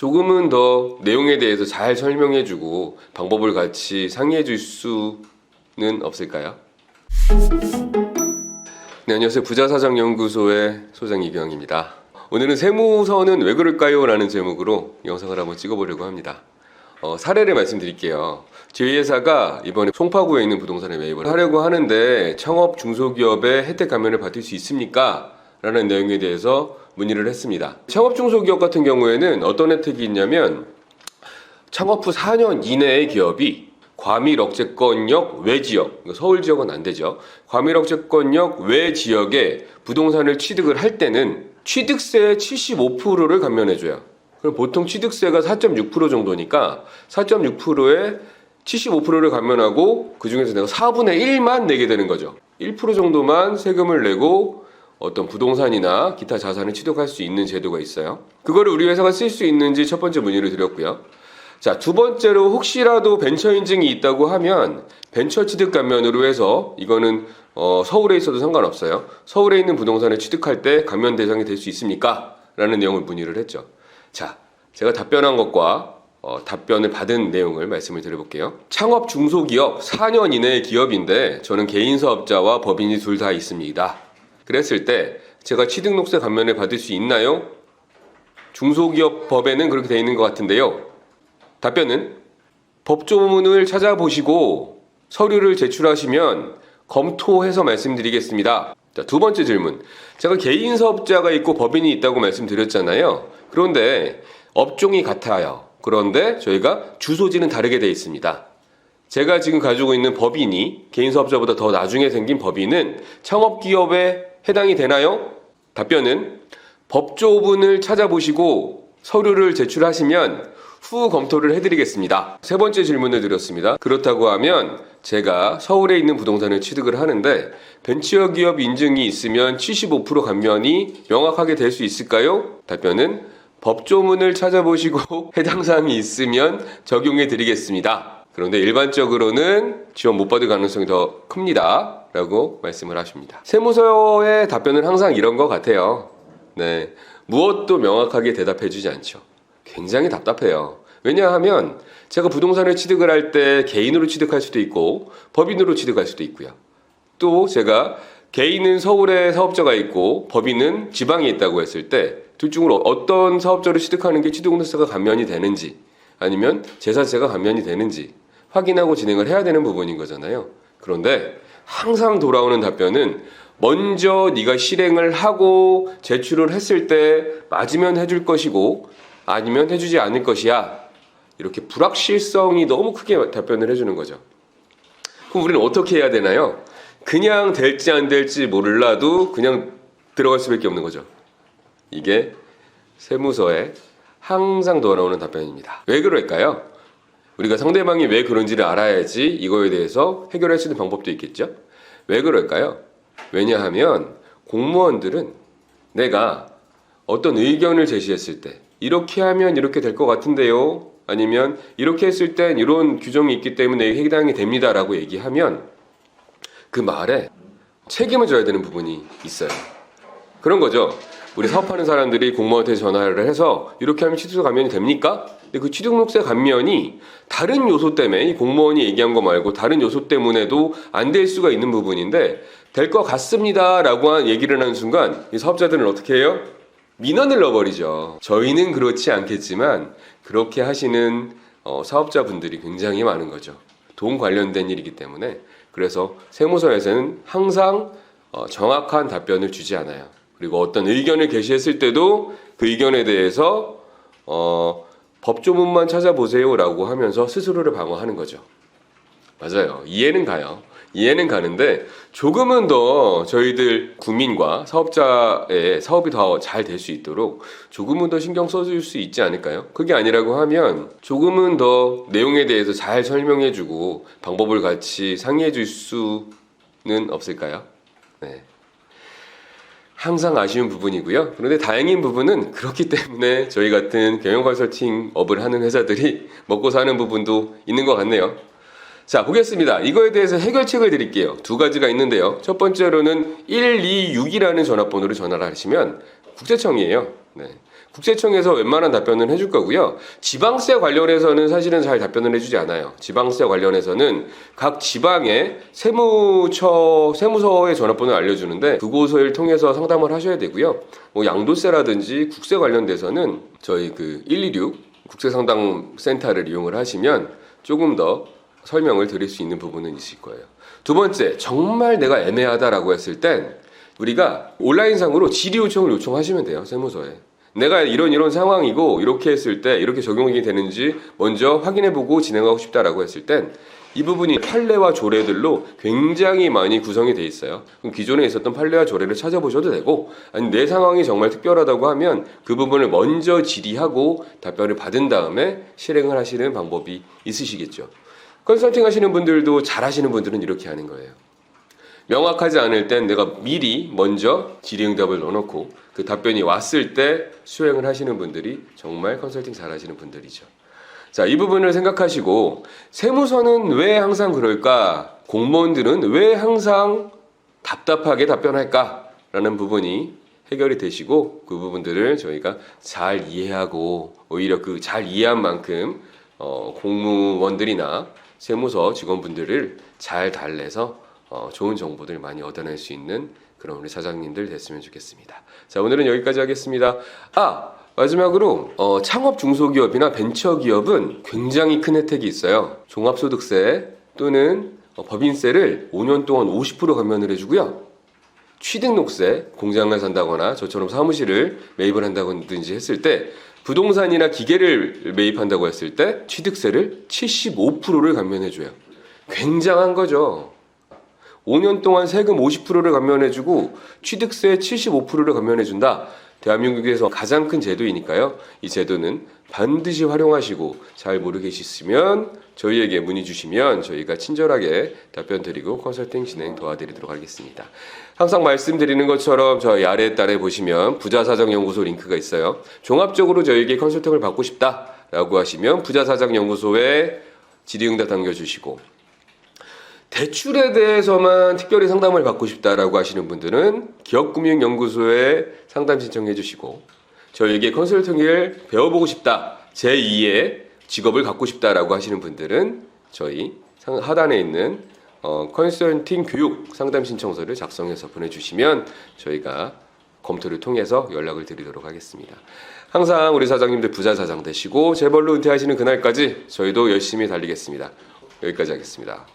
조금은 더 내용에 대해서 잘 설명해주고 방법을 같이 상의해줄 수는 없을까요? 네, 안녕하세요. 부자사정연구소의 소장 이경입니다. 오늘은 세무서는 왜 그럴까요? 라는 제목으로 영상을 한번 찍어보려고 합니다. 사례를 말씀드릴게요. 저희 회사가 이번에 송파구에 있는 부동산에 매입을 하려고 하는데 창업 중소기업의 혜택 감면을 받을 수 있습니까? 라는 내용에 대해서 문의를 했습니다. 창업 중소기업 같은 경우에는 어떤 혜택이 있냐면 창업 후 4년 이내의 기업이 과밀억제권역 외지역, 서울 지역은 안 되죠. 과밀억제권역 외지역에 부동산을 취득을 할 때는 취득세의 75%를 감면해줘요. 그럼 보통 취득세가 4.6% 정도니까 4.6%에 75%를 감면하고 그 중에서 내가 4분의 1만 내게 되는 거죠. 1% 정도만 세금을 내고 어떤 부동산이나 기타 자산을 취득할 수 있는 제도가 있어요. 그거를 우리 회사가 쓸 수 있는지 첫 번째 문의를 드렸고요. 자, 두 번째로 혹시라도 벤처 인증이 있다고 하면 벤처 취득 감면으로 해서 이거는 서울에 있어도 상관없어요. 서울에 있는 부동산을 취득할 때 감면 대상이 될 수 있습니까? 라는 내용을 문의를 했죠. 자, 제가 답변한 것과 답변을 받은 내용을 말씀을 드려볼게요. 창업 중소기업 4년 이내의 기업인데 저는 개인 사업자와 법인이 둘 다 있습니다. 그랬을 때 제가 취득록세 감면을 받을 수 있나요? 중소기업 법에는 그렇게 되어 있는 것 같은데요. 답변은 법조문을 찾아보시고 서류를 제출하시면 검토해서 말씀드리겠습니다. 자, 두 번째 질문. 제가 개인 사업자가 있고 법인이 있다고 말씀드렸잖아요. 그런데 업종이 같아요. 그런데 저희가 주소지는 다르게 되어 있습니다. 제가 지금 가지고 있는 법인이 개인 사업자보다 더 나중에 생긴 법인은 창업기업에 해당이 되나요? 답변은 법조문을 찾아보시고 서류를 제출하시면 후 검토를 해드리겠습니다. 세 번째 질문을 드렸습니다. 그렇다고 하면 제가 서울에 있는 부동산을 취득을 하는데 벤처기업 인증이 있으면 75% 감면이 명확하게 될 수 있을까요? 답변은 법조문을 찾아보시고 해당 사항이 있으면 적용해 드리겠습니다. 그런데 일반적으로는 지원 못 받을 가능성이 더 큽니다. 라고 말씀을 하십니다. 세무서의 답변은 항상 이런 것 같아요. 네, 무엇도 명확하게 대답해 주지 않죠. 굉장히 답답해요. 왜냐하면 제가 부동산을 취득을 할 때 개인으로 취득할 수도 있고 법인으로 취득할 수도 있고요. 또 제가 개인은 서울에 사업자가 있고 법인은 지방에 있다고 했을 때 둘 중으로 어떤 사업자를 취득하는 게 취득세가 감면이 되는지 아니면 재산세가 감면이 되는지 확인하고 진행을 해야 되는 부분인 거잖아요. 그런데 항상 돌아오는 답변은 먼저 네가 실행을 하고 제출을 했을 때 맞으면 해줄 것이고 아니면 해주지 않을 것이야. 이렇게 불확실성이 너무 크게 답변을 해주는 거죠. 그럼 우리는 어떻게 해야 되나요? 그냥 될지 안 될지 몰라도 그냥 들어갈 수밖에 없는 거죠. 이게 세무서에 항상 돌아오는 답변입니다. 왜 그럴까요? 우리가 상대방이 왜 그런지를 알아야지 이거에 대해서 해결할 수 있는 방법도 있겠죠? 왜 그럴까요? 왜냐하면 공무원들은 내가 어떤 의견을 제시했을 때 이렇게 하면 이렇게 될 것 같은데요. 아니면 이렇게 했을 땐 이런 규정이 있기 때문에 해당이 됩니다. 라고 얘기하면 그 말에 책임을 져야 되는 부분이 있어요. 그런 거죠. 우리 사업하는 사람들이 공무원한테 전화를 해서 이렇게 하면 취득세 감면이 됩니까? 근데 그 취득세 감면이 다른 요소 때문에 이 공무원이 얘기한 거 말고 다른 요소 때문에도 안 될 수가 있는 부분인데 될 것 같습니다. 라고 얘기를 하는 순간 이 사업자들은 어떻게 해요? 민원을 넣어버리죠. 저희는 그렇지 않겠지만 그렇게 하시는 사업자분들이 굉장히 많은 거죠. 돈 관련된 일이기 때문에. 그래서 세무서에서는 항상 정확한 답변을 주지 않아요. 그리고 어떤 의견을 게시했을 때도 그 의견에 대해서 법조문만 찾아보세요 라고 하면서 스스로를 방어하는 거죠. 맞아요. 이해는 가요. 이해는 가는데 조금은 더 저희들 국민과 사업자의 사업이 더 잘 될 수 있도록 조금은 더 신경 써줄 수 있지 않을까요? 그게 아니라고 하면 조금은 더 내용에 대해서 잘 설명해주고 방법을 같이 상의해줄 수는 없을까요? 네. 항상 아쉬운 부분이고요. 그런데 다행인 부분은 그렇기 때문에 저희 같은 경영 컨설팅 업을 하는 회사들이 먹고 사는 부분도 있는 것 같네요. 자, 보겠습니다. 이거에 대해서 해결책을 드릴게요. 두 가지가 있는데요. 첫 번째로는 126이라는 전화번호로 전화를 하시면 국세청이에요. 네. 국세청에서 웬만한 답변은 해줄 거고요. 지방세 관련해서는 사실은 잘 답변을 해주지 않아요. 지방세 관련해서는 각 지방의 세무서의 전화번호를 알려주는데 그곳을 통해서 상담을 하셔야 되고요. 뭐 양도세라든지 국세 관련돼서는 저희 그 126 국세상담센터를 이용을 하시면 조금 더 설명을 드릴 수 있는 부분은 있을 거예요. 두 번째, 정말 내가 애매하다라고 했을 땐 우리가 온라인상으로 질의 요청을 요청하시면 돼요. 세무서에. 내가 이런 상황이고 이렇게 했을 때 이렇게 적용이 되는지 먼저 확인해보고 진행하고 싶다라고 했을 땐 이 부분이 판례와 조례들로 굉장히 많이 구성이 돼 있어요. 그럼 기존에 있었던 판례와 조례를 찾아보셔도 되고, 아니 내 상황이 정말 특별하다고 하면 그 부분을 먼저 질의하고 답변을 받은 다음에 실행을 하시는 방법이 있으시겠죠. 컨설팅 하시는 분들도 잘 하시는 분들은 이렇게 하는 거예요. 명확하지 않을 땐 내가 미리 먼저 질의응답을 넣어놓고 그 답변이 왔을 때 수행을 하시는 분들이 정말 컨설팅 잘 하시는 분들이죠. 자, 이 부분을 생각하시고 세무서는 왜 항상 그럴까? 공무원들은 왜 항상 답답하게 답변할까? 라는 부분이 해결이 되시고 그 부분들을 저희가 잘 이해하고 오히려 그 잘 이해한 만큼 공무원들이나 세무서 직원분들을 잘 달래서 좋은 정보들 많이 얻어낼 수 있는 그런 우리 사장님들 됐으면 좋겠습니다. 자, 오늘은 여기까지 하겠습니다. 마지막으로 창업 중소기업이나 벤처기업은 굉장히 큰 혜택이 있어요. 종합소득세 또는 법인세를 5년 동안 50% 감면을 해주고요. 취등록세, 공장을 산다거나 저처럼 사무실을 매입을 한다든지 했을 때 부동산이나 기계를 매입한다고 했을 때 취득세를 75%를 감면해줘요. 굉장한 거죠. 5년 동안 세금 50%를 감면해주고 취득세 75%를 감면해준다. 대한민국에서 가장 큰 제도이니까요. 이 제도는 반드시 활용하시고 잘 모르겠으면 저희에게 문의 주시면 저희가 친절하게 답변 드리고 컨설팅 진행 도와드리도록 하겠습니다. 항상 말씀드리는 것처럼 저희 아래 보시면 부자사정연구소 링크가 있어요. 종합적으로 저희에게 컨설팅을 받고 싶다라고 하시면 부자사정연구소에 질의응답 남겨주시고 대출에 대해서만 특별히 상담을 받고 싶다라고 하시는 분들은 기업금융연구소에 상담 신청해 주시고 저에게 컨설팅을 배워보고 싶다, 제2의 직업을 갖고 싶다라고 하시는 분들은 저희 하단에 있는 컨설팅 교육 상담 신청서를 작성해서 보내주시면 저희가 검토를 통해서 연락을 드리도록 하겠습니다. 항상 우리 사장님들 부자 사장 되시고 재벌로 은퇴하시는 그날까지 저희도 열심히 달리겠습니다. 여기까지 하겠습니다.